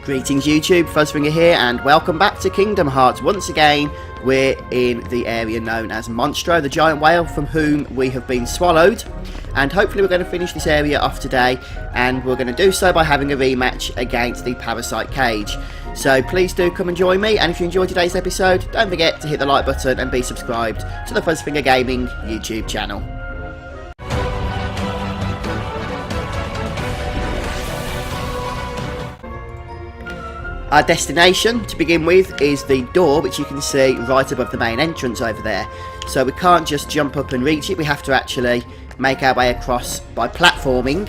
Greetings YouTube, Fuzzfinger here and welcome back to Kingdom Hearts. Once again we're in the area known as Monstro, the giant whale from whom we have been swallowed, and hopefully we're going to finish this area off today, and we're going to do so by having a rematch against the Parasite cage. So please do come and join me, and if you enjoyed today's episode, don't forget to hit the like button and be subscribed to the FuzzfingerGaming YouTube channel. Our destination, to begin with, is the door, which you can see right above the main entrance over there. So we can't just jump up and reach it, we have to actually make our way across by platforming,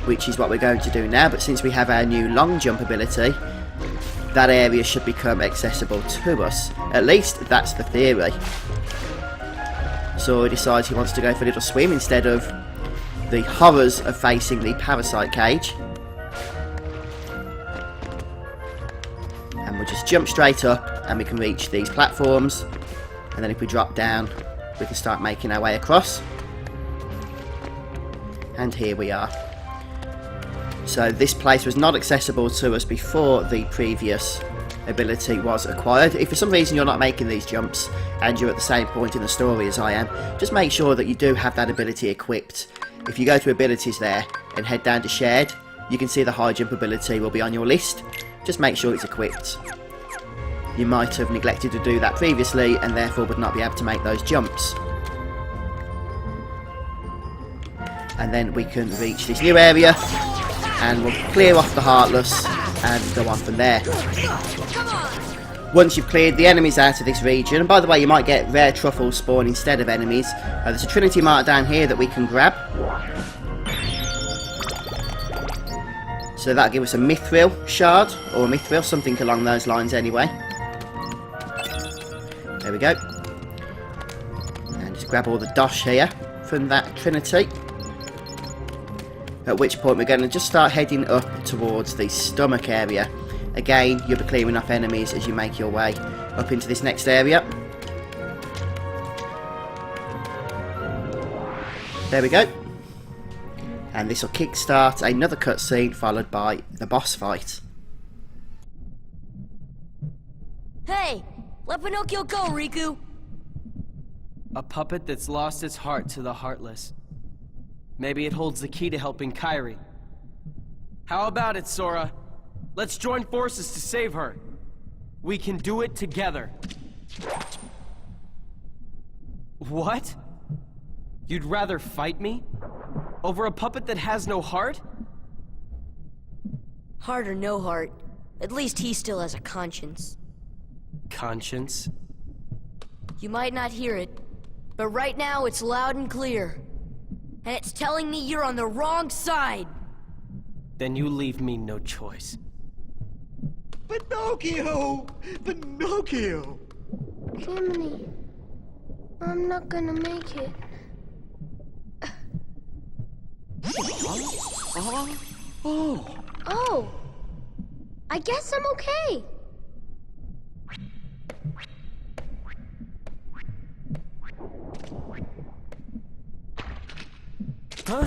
which is what we're going to do now. But since we have our new long jump ability, that area should become accessible to us. At least that's the theory. Sora decides he wants to go for a little swim instead of the horrors of facing the Parasite cage. And we'll just jump straight up and we can reach these platforms, and then if we drop down we can start making our way across. And here we are. So this place was not accessible to us before the previous ability was acquired. If for some reason you're not making these jumps and you're at the same point in the story as I am, just make sure that you do have that ability equipped. If you go to abilities there and head down to shared, you can see the high jump ability will be on your list. Just make sure it's equipped. You might have neglected to do that previously and therefore would not be able to make those jumps. And then we can reach this new area and we'll clear off the Heartless and go on from there. Once you've cleared the enemies out of this region, and by the way you might get rare truffles spawn instead of enemies, there's a Trinity mark down here that we can grab. So that'll give us a mithril shard, or a mithril, something along those lines anyway. There we go. And just grab all the dosh here from that Trinity. At which point we're going to just start heading up towards the stomach area. Again, you'll be clearing off enemies as you make your way up into this next area. There we go. And this will kickstart another cutscene followed by the boss fight. Hey! Let Pinocchio go, Riku! A puppet that's lost its heart to the Heartless. Maybe it holds the key to helping Kairi. How about it, Sora? Let's join forces to save her. We can do it together. What? You'd rather fight me? Over a puppet that has no heart? Heart or no heart, at least he still has a conscience. Conscience? You might not hear it, but right now it's loud and clear. And it's telling me you're on the wrong side! Then you leave me no choice. Pinocchio! Pinocchio! Jiminy, I'm not gonna make it. Oh, I guess I'm okay. Huh?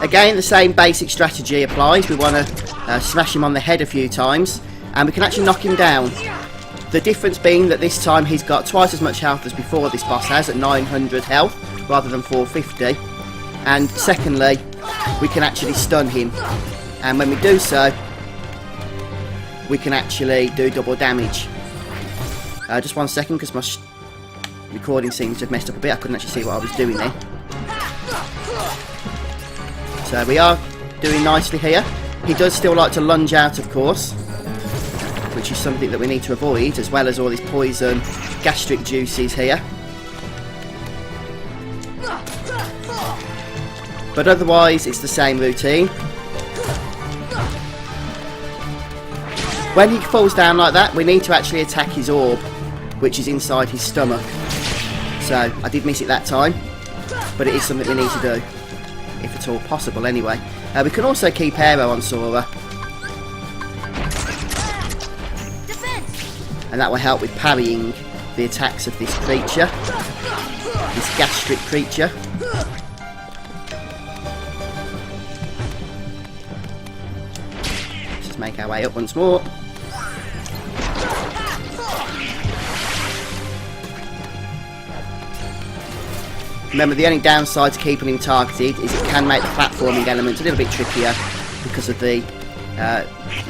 Again, the same basic strategy applies. We want to smash him on the head a few times, and we can actually knock him down. The difference being that this time he's got twice as much health as before this boss has, at 900 health rather than 450. And secondly, we can actually stun him, and when we do so, we can actually do double damage. Just 1 second, because my recording seems to have messed up a bit. I couldn't actually see what I was doing there. So we are doing nicely here. He does still like to lunge out, of course, which is something that we need to avoid, as well as all these poison gastric juices here. But otherwise, it's the same routine. When he falls down like that, we need to actually attack his orb, which is inside his stomach. So, I did miss it that time, but it is something we need to do. If at all possible, anyway. We can also keep Aero on Sora. Defense! and that will help with parrying the attacks of this creature, this gastric creature. Let's just make our way up once more. Remember, the only downside to keeping him targeted is it can make the platforming elements a little bit trickier because of the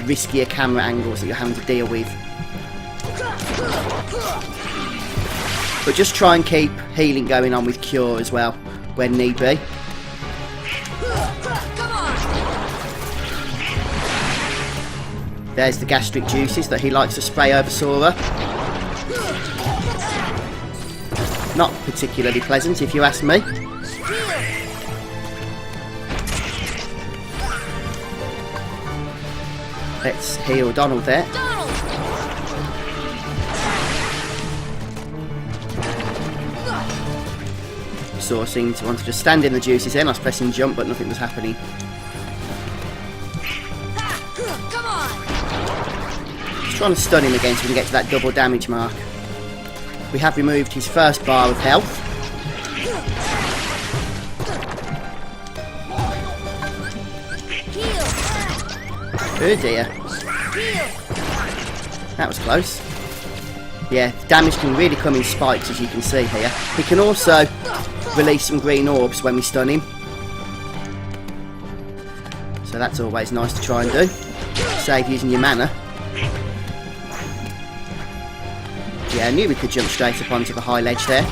riskier camera angles that you're having to deal with. But just try and keep healing going on with Cure as well, when need be. There's the gastric juices that he likes to spray over Sora. Not particularly pleasant, if you ask me. Let's heal Donald there. Sora seemed to want to just stand in the juices then. I was pressing jump, but nothing was happening. Just trying to stun him again so we can get to that double damage mark. We have removed his first bar of health. Oh dear. That was close. Yeah, damage can really come in spikes, as you can see here. He can also release some green orbs when we stun him. So that's always nice to try and do. Save using your mana. Yeah, I knew we could jump straight up onto the high ledge there.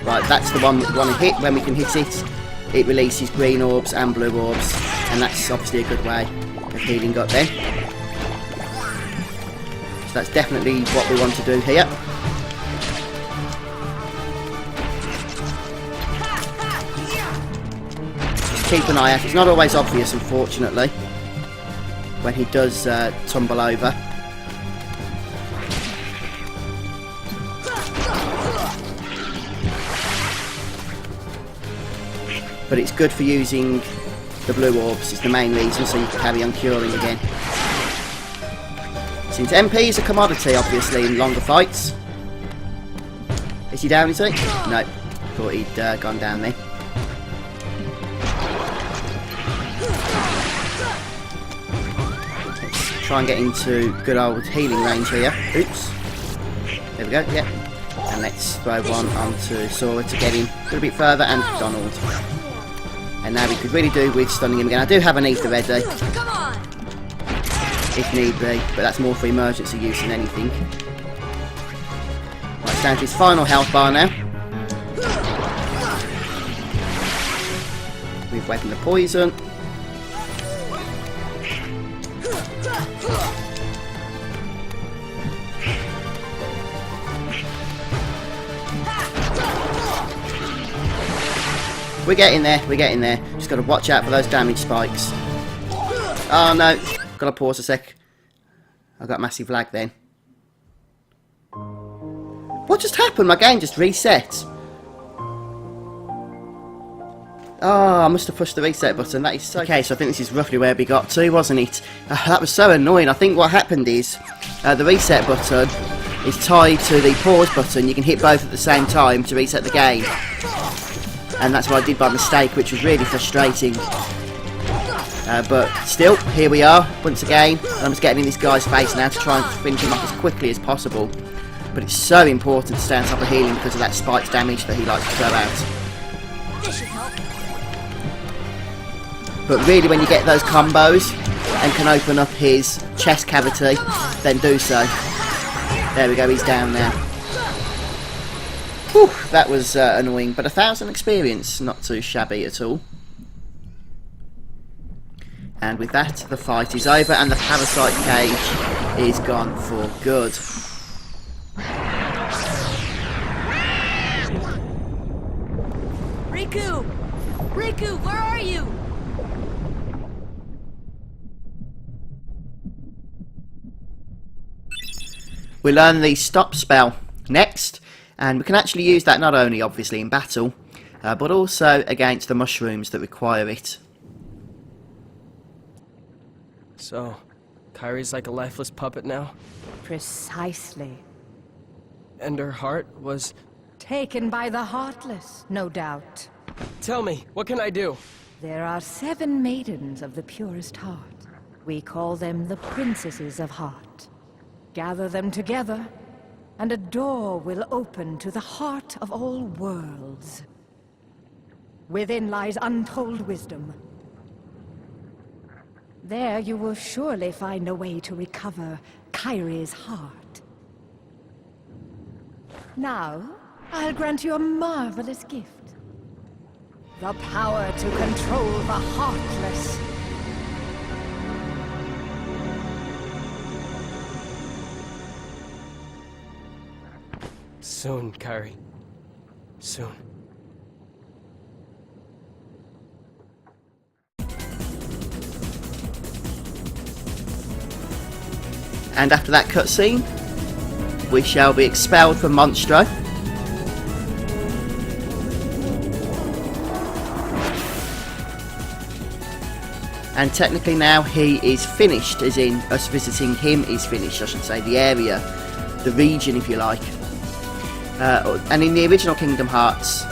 Right, that's the one we want to hit. When we can hit it, it releases green orbs and blue orbs, and that's obviously a good way of healing up then. So that's definitely what we want to do here. Keep an eye out. It's not always obvious, unfortunately, when he does tumble over. But it's good for using the blue orbs, it's the main reason, so you can carry on curing again. Since MP is a commodity, obviously, in longer fights. Is he down, is he? No, thought he'd gone down there. Try and get into good old healing range here. Oops. There we go, yeah. And let's throw one onto Sora to get him a little bit further, and Donald. And now we could really do with stunning him again. I do have an ether ready, if need be, but that's more for emergency use than anything. Right, it's down to his final health bar now. We've weaponed the poison. We're getting there, we're getting there. Just got to watch out for those damage spikes. Oh no, got to pause a sec. I got massive lag then. What just happened? My game just reset. Oh, I must have pushed the reset button. That is so... Okay, so I think this is roughly where we got to, wasn't it? That was so annoying. I think what happened is the reset button is tied to the pause button. You can hit both at the same time to reset the game. And that's what I did by mistake, which was really frustrating. But still, here we are, once again. And I'm just getting in this guy's face now to try and finish him off as quickly as possible. But it's so important to stay on top of healing because of that spiked damage that he likes to throw out. This should help. But really, when you get those combos and can open up his chest cavity, then do so. There we go, he's down now. Whew, that was annoying, but 1,000 experience, not too shabby at all. And with that, the fight is over and the Parasite cage is gone for good. Riku! Riku, where are you? We learn the stop spell next, and we can actually use that not only obviously in battle, but also against the mushrooms that require it. So, Kyrie's like a lifeless puppet now? Precisely. And her heart was... Taken by the Heartless, no doubt. Tell me, what can I do? There are 7 maidens of the purest heart. We call them the Princesses of Heart. Gather them together, and a door will open to the heart of all worlds. Within lies untold wisdom. There you will surely find a way to recover Kyrie's heart. Now, I'll grant you a marvelous gift. The power to control the Heartless. Soon, Kyrie. Soon. And after that cutscene, we shall be expelled from Monstro. And technically now he is finished, as in us visiting him is finished, I should say, the area, the region if you like. And in the original Kingdom Hearts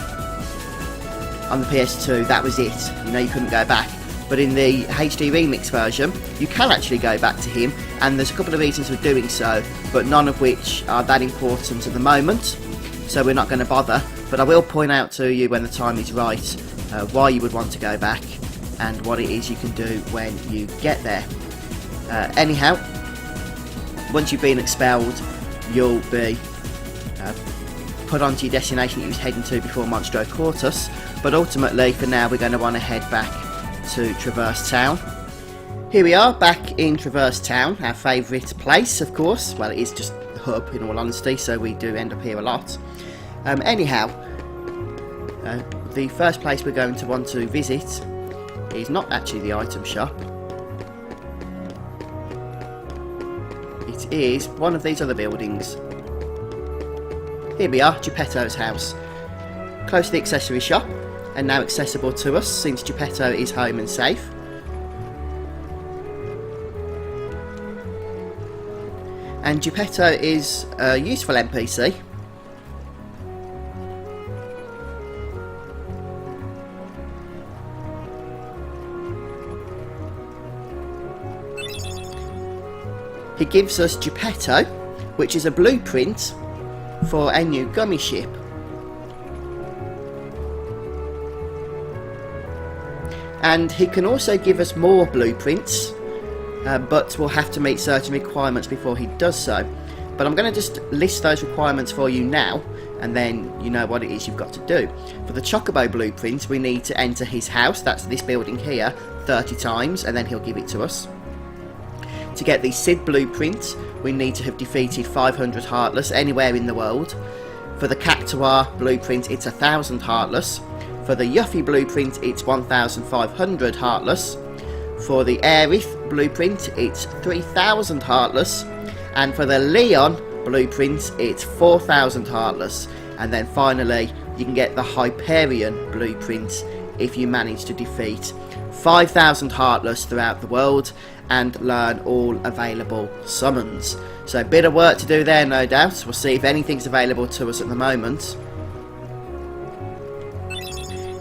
on the PS2, that was it, you know, you couldn't go back. But in the HD remix version, you can actually go back to him, and there's a couple of reasons for doing so, but none of which are that important at the moment, so we're not going to bother. But I will point out to you when the time is right why you would want to go back and what it is you can do when you get there. Anyhow, once you've been expelled, you'll be put onto your destination that you was heading to before Monstro caught us, but ultimately for now we're going to want to head back to Traverse Town. Here we are back in Traverse Town, our favourite place of course. Well, it is just the hub in all honesty, so we do end up here a lot. Anyhow, the first place we're going to want to visit is not actually the item shop. It is one of these other buildings. Here we are, Geppetto's house. Close to the accessory shop, and now accessible to us since Geppetto is home and safe. And Geppetto is a useful NPC. He gives us Geppetto, which is a blueprint for a new gummy ship. And he can also give us more blueprints, but we'll have to meet certain requirements before he does so. But I'm going to just list those requirements for you now, and then you know what it is you've got to do. For the Chocobo blueprint, we need to enter his house, that's this building here, 30 times, and then he'll give it to us. To get the Sid blueprint, we need to have defeated 500 Heartless anywhere in the world. For the Cactuar blueprint, it's 1,000 Heartless. For the Yuffie blueprint, it's 1,500 Heartless. For the Aerith blueprint, it's 3,000 Heartless. And for the Leon blueprint, it's 4,000 Heartless. And then finally, you can get the Hyperion blueprint if you manage to defeat 5,000 Heartless throughout the world and learn all available summons. So a bit of work to do there, no doubt. We'll see if anything's available to us at the moment.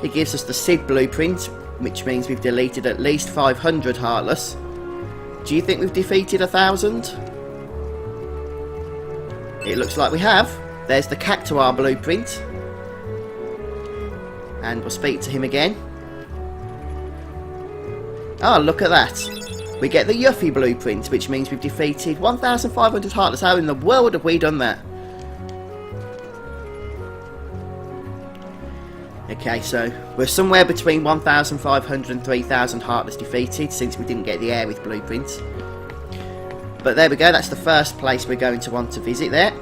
It gives us the Sid blueprint, which means we've deleted at least 500 Heartless. Do you think we've defeated 1,000? It looks like we have. There's the Cactuar blueprint. And we'll speak to him again. Oh, look at that. We get the Yuffie blueprint, which means we've defeated 1,500 Heartless. How in the world have we done that? Okay, so we're somewhere between 1,500 and 3,000 Heartless defeated, since we didn't get the Aerith blueprint. But there we go, that's the first place we're going to want to visit there.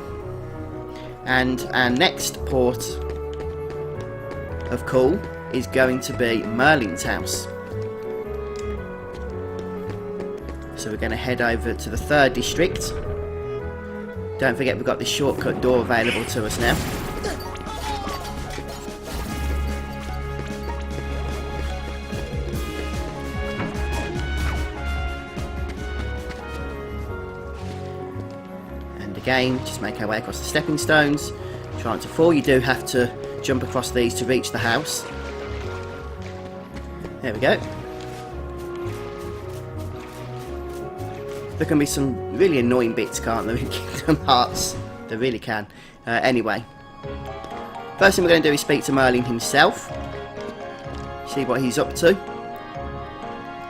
And our next port of call is going to be Merlin's house. So we're going to head over to the 3rd district. Don't forget we've got this shortcut door available to us now. again, just make our way across the stepping stones. Try not to fall. You do have to jump across these to reach the house. There we go. There can be some really annoying bits, can't there, in Kingdom Hearts? There really can. Anyway. First thing we're going to do is speak to Merlin himself. See what he's up to.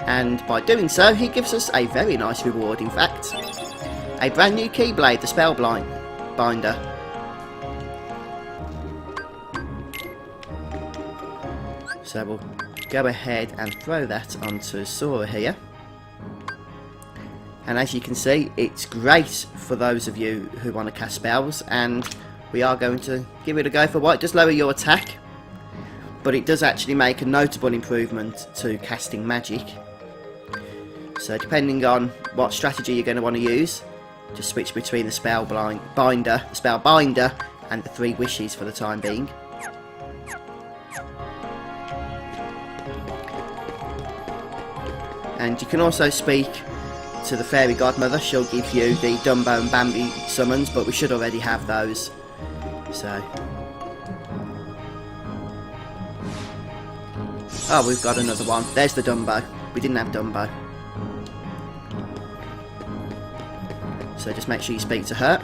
And by doing so, he gives us a very nice reward, in fact. A brand new Keyblade, the Spellbinder. So we'll go ahead and throw that onto Sora here. And as you can see, it's great for those of you who want to cast spells, and we are going to give it a go for what? It does lower your attack, but it does actually make a notable improvement to casting magic. So depending on what strategy you're going to want to use, just switch between the Spellbinder and the 3 wishes for the time being. And you can also speak to the Fairy Godmother. She'll give you the Dumbo and Bambi summons, but we should already have those. So... oh, we've got another one. There's the Dumbo. We didn't have Dumbo. So just make sure you speak to her.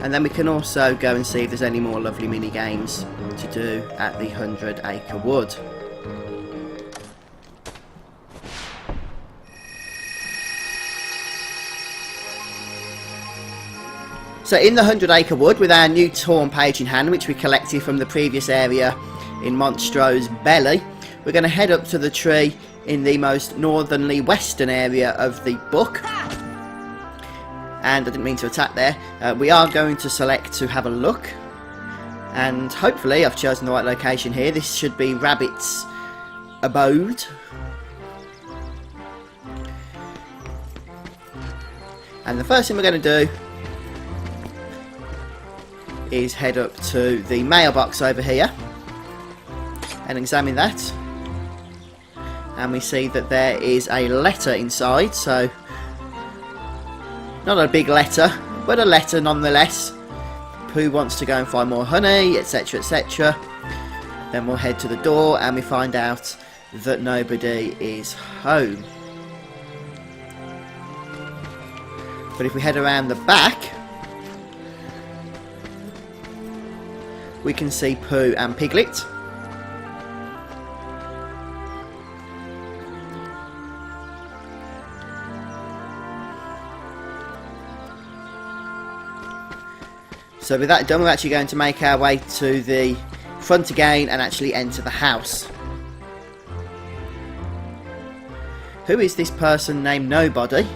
And then we can also go and see if there's any more lovely mini games to do at the 100 Acre Wood. So in the 100 Acre Wood, with our new Torn page in hand, which we collected from the previous area in Monstro's Belly, we're going to head up to the tree in the most northerly western area of the book. And I didn't mean to attack there. We are going to select to have a look. And hopefully I've chosen the right location here. This should be Rabbit's abode. And the first thing we're going to do is head up to the mailbox over here and examine that. And we see that there is a letter inside, so not a big letter, but a letter nonetheless. Pooh wants to go and find more honey, etc, etc. Then we'll head to the door and we find out that nobody is home. But if we head around the back, we can see Pooh and Piglet. So with that done, we're actually going to make our way to the front again and actually enter the house. Who is this person named Nobody?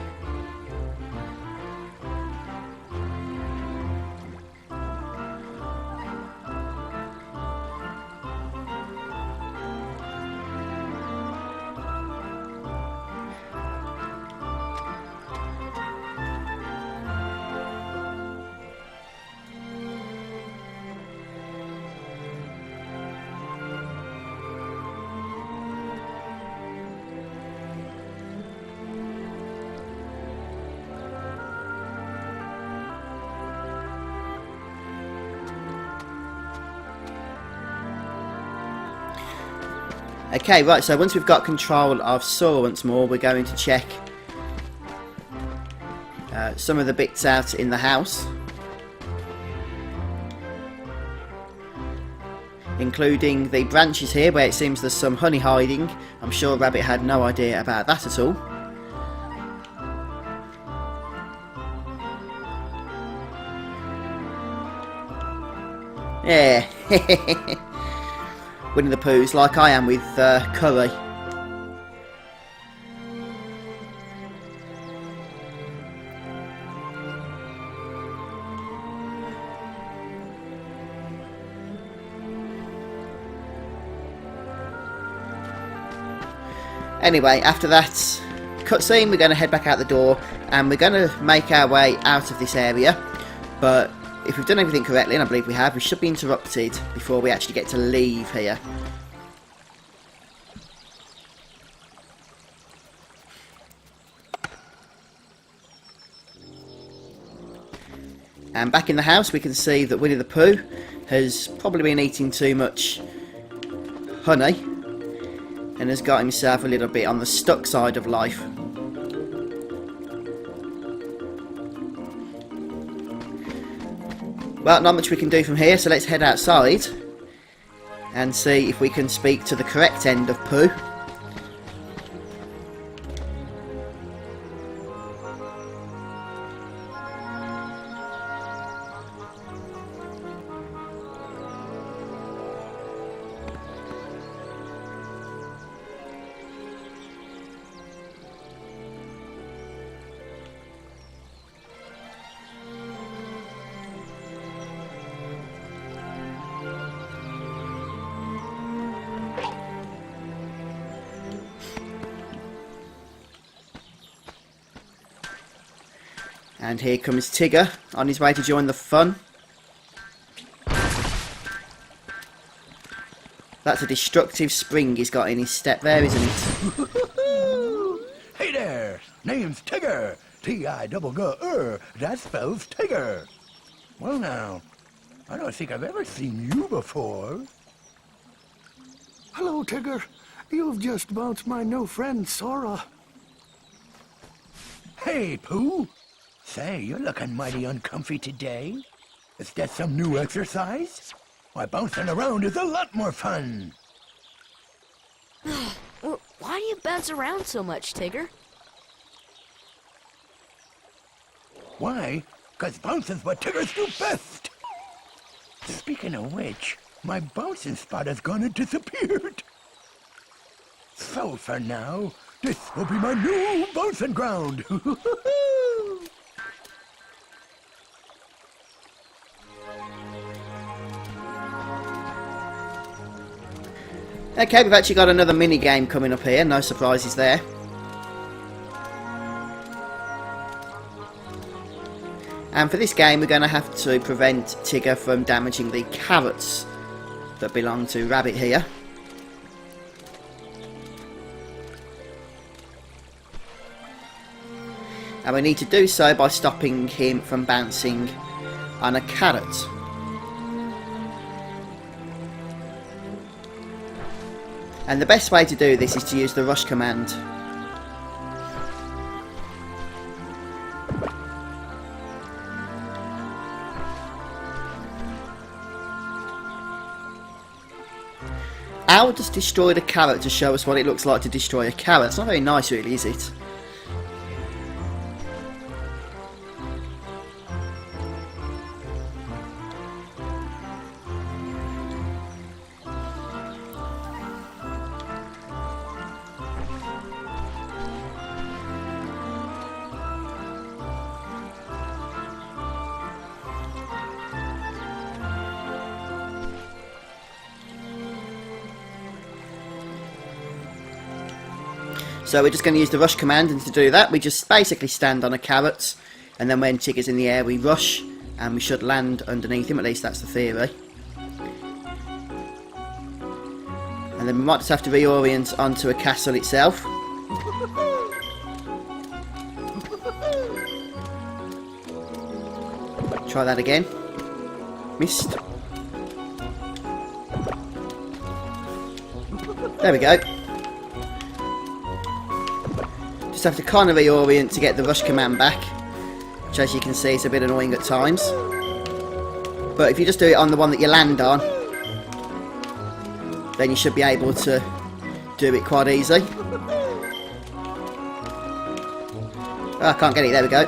Okay, right, so once we've got control of Sora once more, we're going to check some of the bits out in the house, including the branches here where it seems there's some honey hiding. I'm sure Rabbit had no idea about that at all. Yeah. Winnie the Pooh's like I am with curry. Anyway, after that cutscene, we're going to head back out the door and we're going to make our way out of this area. But if we've done everything correctly, and I believe we have, we should be interrupted before we actually get to leave here. And back in the house we can see that Winnie the Pooh has probably been eating too much honey and has got himself a little bit on the stuck side of life. Well, not much we can do from here, so let's head outside and see if we can speak to the correct end of Pooh. And here comes Tigger on his way to join the fun. That's a destructive spring he's got in his step there, isn't it? Hey there, name's Tigger. T-I-double-G-R, that spells Tigger. Well now, I don't think I've ever seen you before. Hello, Tigger. You've just bounced my new friend, Sora. Hey, Pooh. Say, you're looking mighty uncomfy today. Is that some new exercise? Why, bouncing around is a lot more fun. Well, why do you bounce around so much, Tigger? Why? 'Cause bouncing's what Tiggers do best. Speaking of which, my bouncing spot has gone and disappeared. So for now, this will be my new bouncing ground. Okay, we've actually got another mini game coming up here, no surprises there. And for this game we're going to have to prevent Tigger from damaging the carrots that belong to Rabbit here. And we need to do so by stopping him from bouncing on a carrot. And the best way to do this is to use the rush command. I'll just destroy the carrot to show us what it looks like to destroy a carrot. It's not very nice really, is it? So we're just going to use the rush command, and to do that we just basically stand on a carrot, and then when Tigger's in the air we rush, and we should land underneath him, at least that's the theory. And then we might just have to reorient onto a castle itself. Try that again. Missed. There we go. Just have to kind of reorient to get the rush command back, which as you can see is a bit annoying at times. But if you just do it on the one that you land on, then you should be able to do it quite easy. Oh, I can't get it, there we go.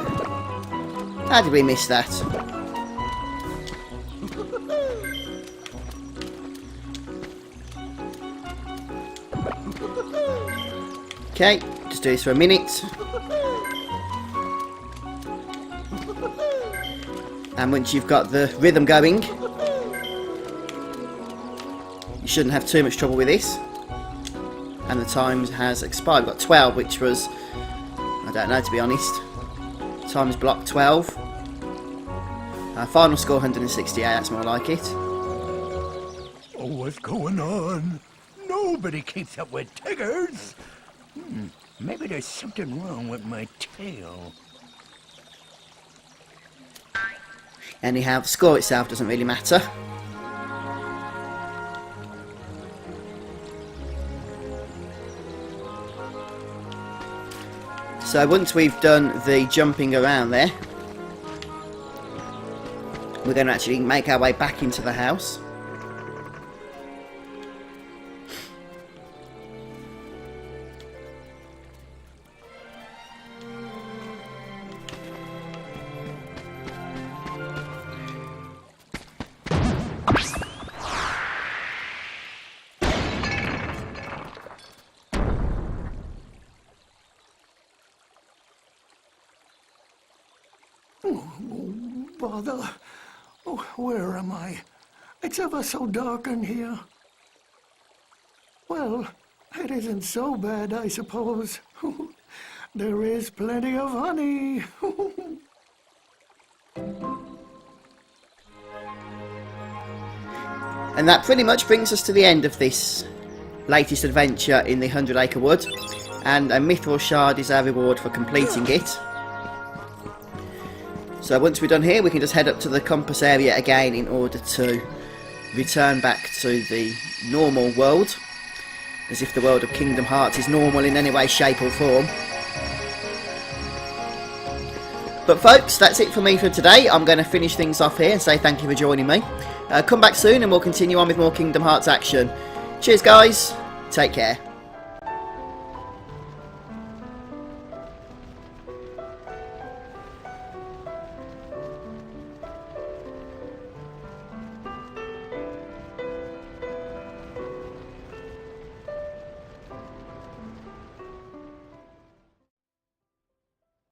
How did we miss that? Okay, just do this for a minute. And once you've got the rhythm going, you shouldn't have too much trouble with this. And the time has expired. We've got 12, which was, I don't know to be honest. Time's block 12. Final score 168, that's more like it. Oh, what's going on? Nobody keeps up with Tiggers. Maybe there's something wrong with my tail. Anyhow, the score itself doesn't really matter. So once we've done the jumping around there, we're going to actually make our way back into the house. Bother. Oh, where am I? It's ever so dark in here. Well, it isn't so bad, I suppose. There is plenty of honey. And that pretty much brings us to the end of this latest adventure in the 100 Acre Wood. And a mithril shard is our reward for completing it. So once we're done here, we can just head up to the compass area again in order to return back to the normal world. As if the world of Kingdom Hearts is normal in any way, shape or form. But folks, that's it for me for today. I'm going to finish things off here and say thank you for joining me. Come back soon and we'll continue on with more Kingdom Hearts action. Cheers guys, take care.